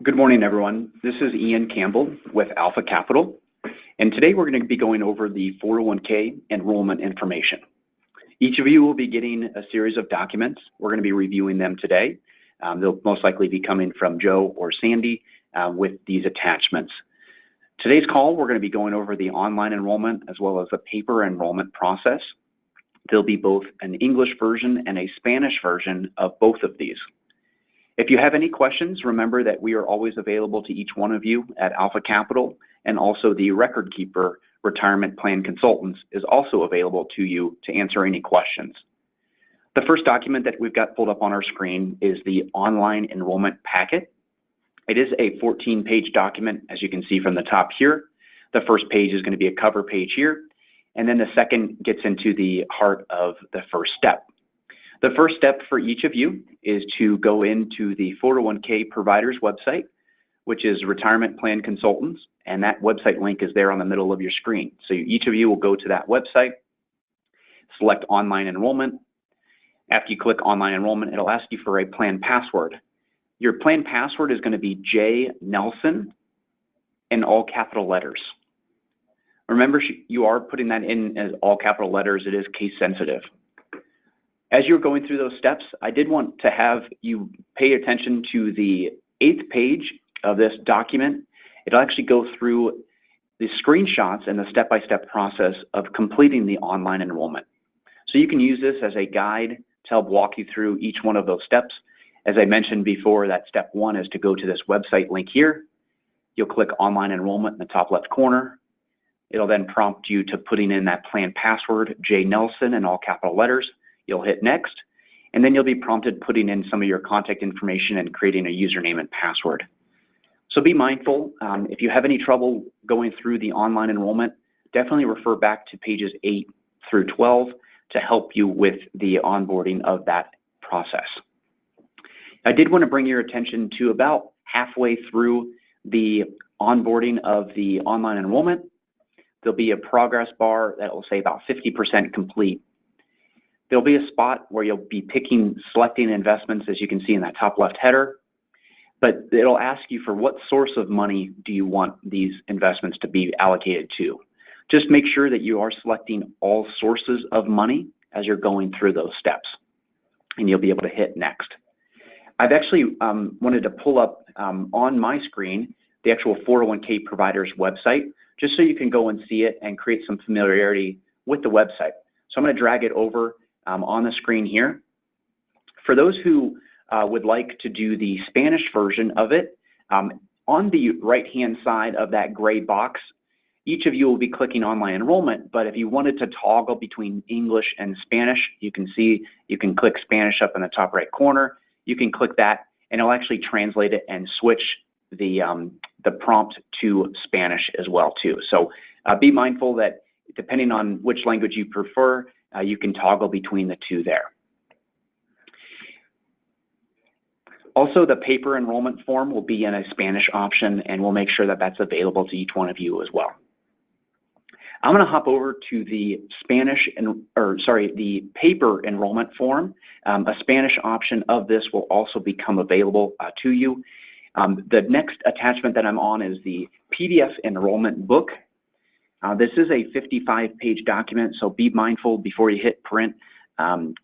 Good morning, everyone. This is Ian Campbell with Alpha Capital, and today we're going to be going over the 401k enrollment information. Each of you will be getting a series of documents. We're going to be reviewing them today. They'll most likely be coming from Joe or Sandy with these attachments. Today's call, we're going to be going over the online enrollment as well as the paper enrollment process. There'll be both an English version and a Spanish version of both of these. If you have any questions, remember that we are always available to each one of you at Alpha Capital, and also the Record Keeper Retirement Plan Consultants is also available to you to answer any questions. The first document that we've got pulled up on our screen is the online enrollment packet. It is a 14-page document, as you can see from the top here. The first page is going to be a cover page here, and then the second gets into the heart of the first step. The first step for each of you is to go into the 401k provider's website, which is Retirement Plan Consultants, and that website link is there on the middle of your screen. So each of you will go to that website, select online enrollment. After you click online enrollment, it'll ask you for a plan password. Your plan password is going to be J Nelson in all capital letters. Remember, you are putting that in as all capital letters. It is case sensitive. As you're going through those steps, I did want to have you pay attention to the 8th page of this document. It'll actually go through the screenshots and the step-by-step process of completing the online enrollment. So you can use this as a guide to help walk you through each one of those steps. As I mentioned before, that step 1 is to go to this website link here. You'll click online enrollment in the top left corner. It'll then prompt you to putting in that plan password, J Nelson in all capital letters. You'll hit next, and then you'll be prompted putting in some of your contact information and creating a username and password. So be mindful, if you have any trouble going through the online enrollment, definitely refer back to pages 8 through 12 to help you with the onboarding of that process. I did want to bring your attention to about halfway through the onboarding of the online enrollment. There'll be a progress bar that will say about 50% complete. There'll be a spot where you'll be selecting investments, as you can see in that top left header, but it'll ask you for what source of money do you want these investments to be allocated to. Just make sure that you are selecting all sources of money as you're going through those steps, and you'll be able to hit next. I've actually wanted to pull up on my screen the actual 401k provider's website, just so you can go and see it and create some familiarity with the website. So I'm going to drag it over on the screen here. For those who would like to do the Spanish version of it, on the right-hand side of that gray box, each of you will be clicking online enrollment, but if you wanted to toggle between English and Spanish, you can see you can click Spanish up in the top right corner. You can click that, and it'll actually translate it and switch the prompt to Spanish as well too. So be mindful that depending on which language you prefer, you can toggle between the two there. Also, the paper enrollment form will be in a Spanish option, and we'll make sure that that's available to each one of you as well. I'm going to hop over to the the paper enrollment form. A Spanish option of this will also become available to you. The next attachment that I'm on is the PDF enrollment book. This is a 55-page document, so be mindful before you hit print,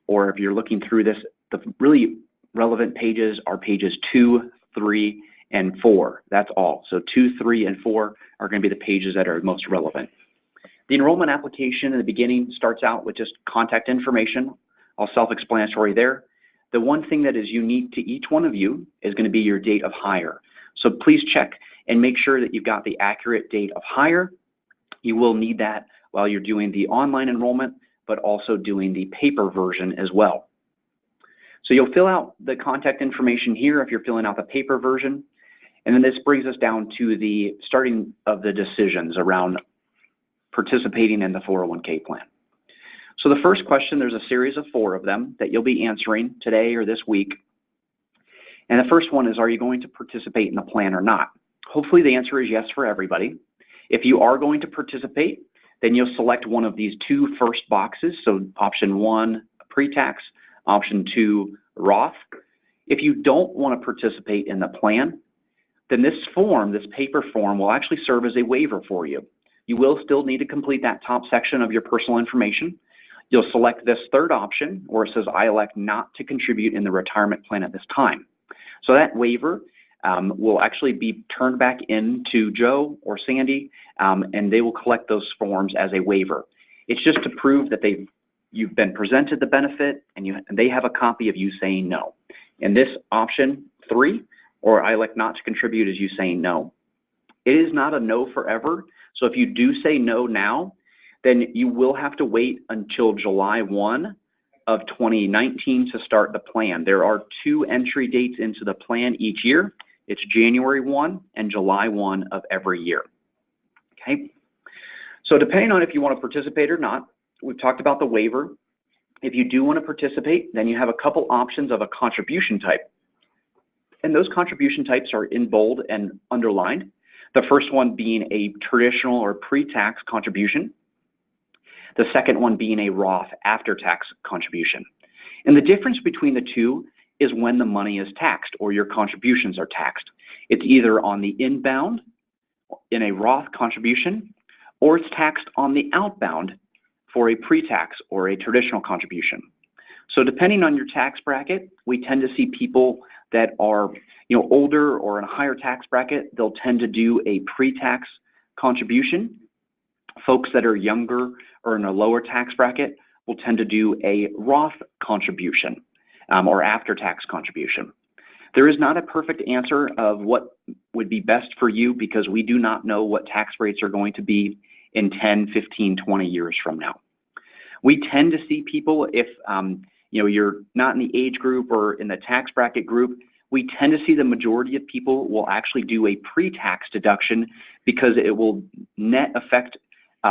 or if you're looking through this, the really relevant pages are pages 2, 3, and 4. That's all. So 2, 3, and 4 are going to be the pages that are most relevant. The enrollment application in the beginning starts out with just contact information, all self-explanatory there. The one thing that is unique to each one of you is going to be your date of hire. So please check and make sure that you've got the accurate date of hire. You will need that while you're doing the online enrollment, but also doing the paper version as well. So you'll fill out the contact information here if you're filling out the paper version. And then this brings us down to the starting of the decisions around participating in the 401k plan. So the first question, there's a series of 4 of them that you'll be answering today or this week. And the first one is, are you going to participate in the plan or not? Hopefully the answer is yes for everybody. If you are going to participate, then you'll select one of these 2 first boxes. So option 1, pre-tax, option 2, Roth. If you don't want to participate in the plan, then this form, this paper form, will actually serve as a waiver for you. You will still need to complete that top section of your personal information. You'll select this third option where it says, I elect not to contribute in the retirement plan at this time. So that waiver will actually be turned back into Joe or Sandy, and they will collect those forms as a waiver. It's just to prove that you've been presented the benefit and they have a copy of you saying no. And this option 3, or I elect not to contribute, is you saying no. It is not a no forever. So if you do say no now, then you will have to wait until July 1 of 2019 to start the plan. There are 2 entry dates into the plan each year. It's January 1 and July 1 of every year. Okay. So depending on if you want to participate or not, we've talked about the waiver. If you do want to participate, then you have a couple options of a contribution type. And those contribution types are in bold and underlined. The first one being a traditional or pre-tax contribution. The second one being a Roth after-tax contribution. And the difference between the two is when the money is taxed or your contributions are taxed. It's either on the inbound in a Roth contribution, or it's taxed on the outbound for a pre-tax or a traditional contribution. So depending on your tax bracket, we tend to see people that are older or in a higher tax bracket, they'll tend to do a pre-tax contribution. Folks that are younger or in a lower tax bracket will tend to do a Roth contribution or after-tax contribution. There is not a perfect answer of what would be best for you because we do not know what tax rates are going to be in 10, 15, 20 years from now. We tend to see people, if you're not in the age group or in the tax bracket group, we tend to see the majority of people will actually do a pre-tax deduction because it will net affect,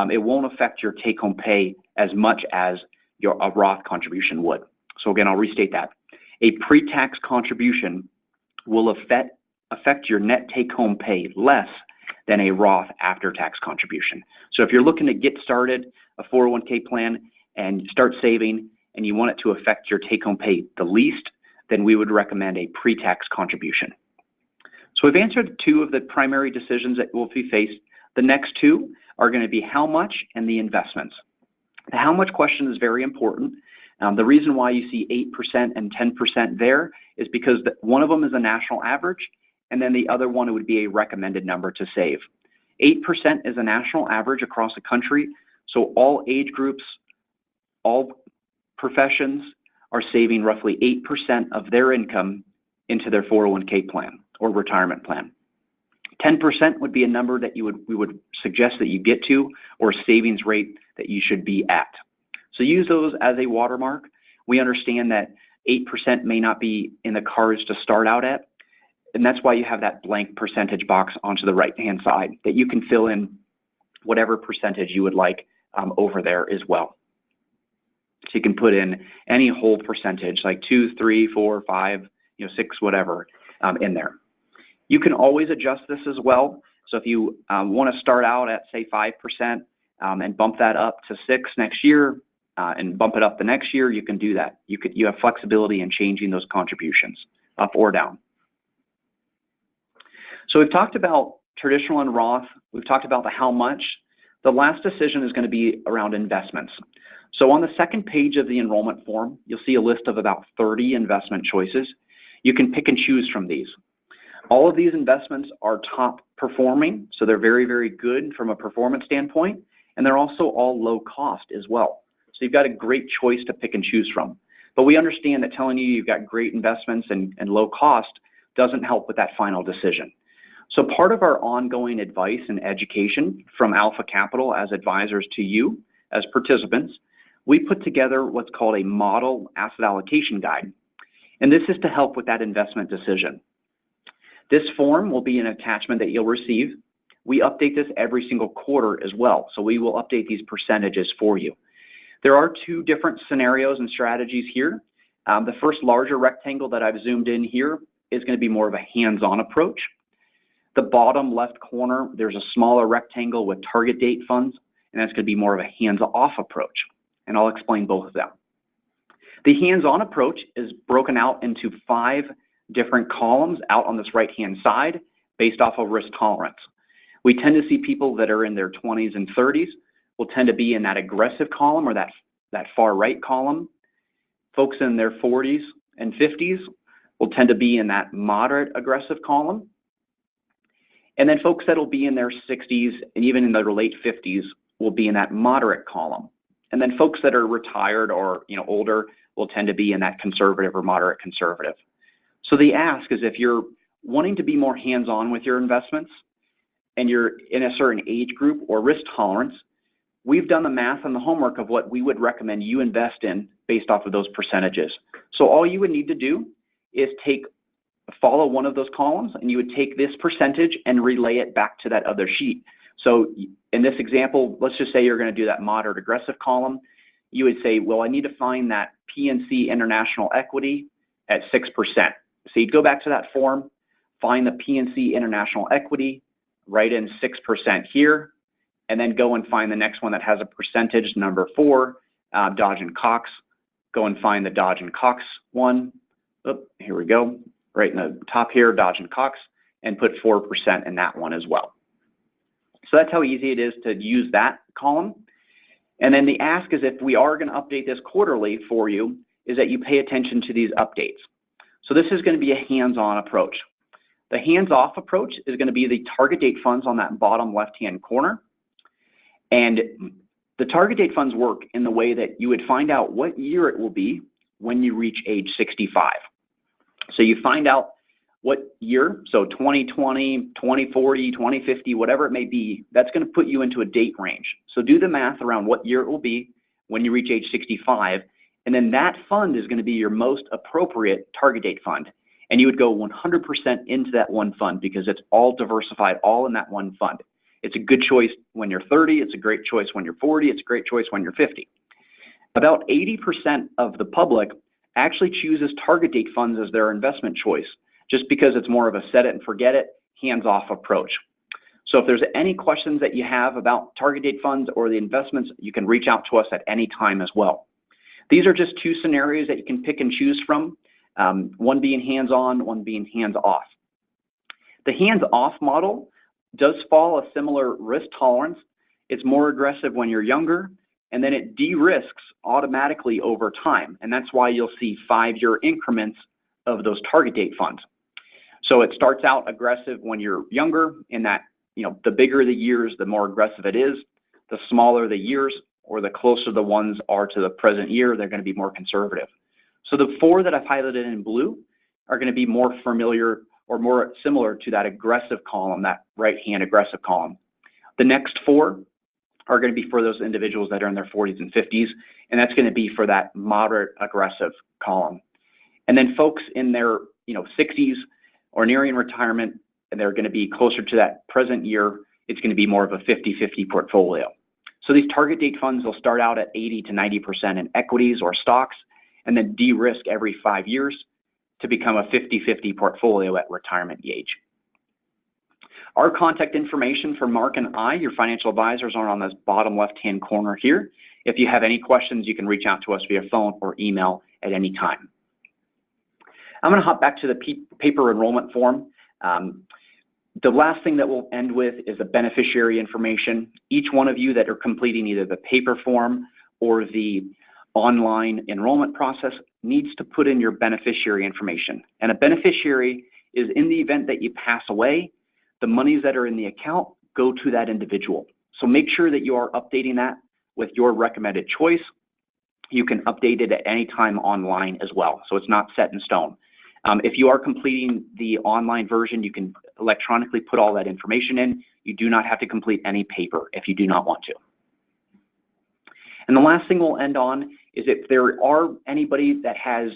it won't affect your take-home pay as much as a Roth contribution would. So again, I'll restate that. A pre-tax contribution will affect your net take-home pay less than a Roth after-tax contribution. So if you're looking to get started a 401k plan and start saving and you want it to affect your take-home pay the least, then we would recommend a pre-tax contribution. So we've answered 2 of the primary decisions that will be faced. The next 2 are going to be how much and the investments. The how much question is very important. The reason why you see 8% and 10% there is because one of them is a national average, and then the other one would be a recommended number to save. 8% is a national average across the country, so all age groups, all professions are saving roughly 8% of their income into their 401k plan or retirement plan. 10% would be a number that we would suggest that you get to, or a savings rate that you should be at. So use those as a watermark. We understand that 8% may not be in the cards to start out at, and that's why you have that blank percentage box onto the right-hand side that you can fill in whatever percentage you would like over there as well. So you can put in any whole percentage, like 2, 3, 4, 5, 6, whatever, in there. You can always adjust this as well. So if you want to start out at, say, 5% and bump that up to 6 next year and bump it up the next year, you can do that. You have flexibility in changing those contributions up or down. So we've talked about traditional and Roth. We've talked about the how much. The last decision is going to be around investments. So on the second page of the enrollment form, you'll see a list of about 30 investment choices. You can pick and choose from these. All of these investments are top performing, so they're very, very good from a performance standpoint, and they're also all low cost as well. So you've got a great choice to pick and choose from. But we understand that telling you you've got great investments and low cost doesn't help with that final decision. So part of our ongoing advice and education from Alpha Capital as advisors to you as participants, we put together what's called a model asset allocation guide. And this is to help with that investment decision. This form will be an attachment that you'll receive. We update this every single quarter as well. So we will update these percentages for you. There are 2 different scenarios and strategies here. The first larger rectangle that I've zoomed in here is going to be more of a hands-on approach. The bottom left corner, there's a smaller rectangle with target date funds, and that's going to be more of a hands-off approach. And I'll explain both of them. The hands-on approach is broken out into 5 different columns out on this right-hand side. based off of risk tolerance. We tend to see people that are in their 20s and 30s will tend to be in that aggressive column or that far right column. Folks in their 40s and 50s will tend to be in that moderate aggressive column. And then folks that'll be in their 60s and even in their late 50s will be in that moderate column. And then folks that are retired or older will tend to be in that conservative or moderate conservative. So the ask is, if you're wanting to be more hands-on with your investments and you're in a certain age group or risk tolerance, we've done the math and the homework of what we would recommend you invest in based off of those percentages. So all you would need to do is follow one of those columns, and you would take this percentage and relay it back to that other sheet. So in this example, let's just say you're going to do that moderate aggressive column. You would say, well, I need to find that PNC International Equity at 6%. So you'd go back to that form, find the PNC International Equity, write in 6% here, and then go and find the next one that has a percentage, number 4, Dodge & Cox. Go and find the Dodge & Cox one. Oh, here we go. Right in the top here, Dodge & Cox, and put 4% in that one as well. So that's how easy it is to use that column. And then the ask is, if we are going to update this quarterly for you, is that you pay attention to these updates. So this is going to be a hands-on approach. The hands-off approach is going to be the target date funds on that bottom left-hand corner. And the target date funds work in the way that you would find out what year it will be when you reach age 65. So you find out what year, so 2020, 2040, 2050, whatever it may be, that's going to put you into a date range. So do the math around what year it will be when you reach age 65, and then that fund is going to be your most appropriate target date fund. And you would go 100% into that one fund because it's all diversified, all in that one fund. It's a good choice when you're 30, it's a great choice when you're 40, it's a great choice when you're 50. About 80% of the public actually chooses target date funds as their investment choice, just because it's more of a set it and forget it, hands-off approach. So if there's any questions that you have about target date funds or the investments, you can reach out to us at any time as well. These are just two scenarios that you can pick and choose from, one being hands-on, one being hands-off. The hands-off model does follow a similar risk tolerance. It's more aggressive when you're younger, and then it de-risks automatically over time. And that's why you'll see 5-year increments of those target date funds. So it starts out aggressive when you're younger, in that, the bigger the years, the more aggressive it is. The smaller the years, or the closer the ones are to the present year, they're going to be more conservative. So the 4 that I've highlighted in blue are going to be more familiar or more similar to that aggressive column, that right-hand aggressive column. The next 4 are going to be for those individuals that are in their 40s and 50s, and that's going to be for that moderate aggressive column. And then folks in their 60s or nearing retirement, and they're going to be closer to that present year, it's going to be more of a 50-50 portfolio. So these target date funds will start out at 80 to 90% in equities or stocks, and then de-risk every 5 years to become a 50-50 portfolio at retirement age. Our contact information for Mark and I, your financial advisors, are on this bottom left-hand corner here. If you have any questions, you can reach out to us via phone or email at any time. I'm going to hop back to the paper enrollment form. The last thing that we'll end with is the beneficiary information. Each one of you that are completing either the paper form or the online enrollment process needs to put in your beneficiary information. And a beneficiary is, in the event that you pass away, the monies that are in the account go to that individual. So make sure that you are updating that with your recommended choice. You can update it at any time online as well, so it's not set in stone. If you are completing the online version, you can electronically put all that information in. You do not have to complete any paper if you do not want to. And the last thing we'll end on is, if there are anybody that has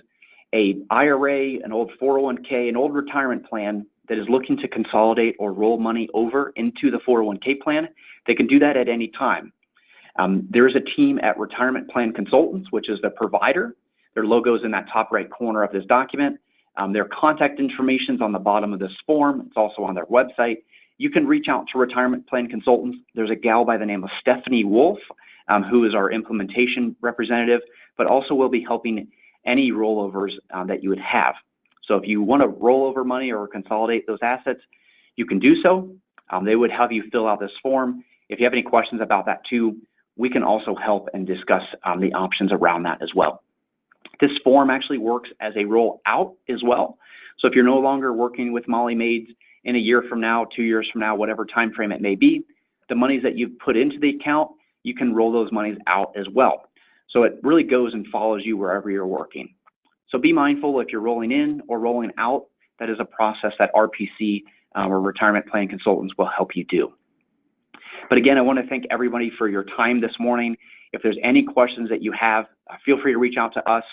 a IRA, an old 401k, an old retirement plan that is looking to consolidate or roll money over into the 401k plan, they can do that at any time. There is a team at Retirement Plan Consultants, which is the provider. Their logo is in that top right corner of this document. Their contact information is on the bottom of this form. It's also on their website. You can reach out to Retirement Plan Consultants. There's a gal by the name of Stephanie Wolf, who is our implementation representative, but also will be helping any rollovers that you would have. So if you want to roll over money or consolidate those assets, you can do so. They would have you fill out this form. If you have any questions about that too, we can also help and discuss the options around that as well. This form actually works as a roll out as well. So if you're no longer working with Molly Maids in a year from now, 2 years from now, whatever time frame it may be, the monies that you've put into the account, you can roll those monies out as well. So it really goes and follows you wherever you're working. So be mindful if you're rolling in or rolling out. That is a process that RPC or retirement plan consultants will help you do. But again, I want to thank everybody for your time this morning. If there's any questions that you have, feel free to reach out to us.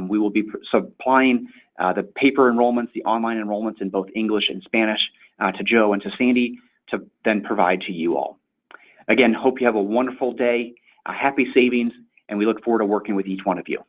We will be supplying the paper enrollments, the online enrollments in both English and Spanish to Joe and to Sandy to then provide to you all. Again, hope you have a wonderful day, happy savings, and we look forward to working with each one of you.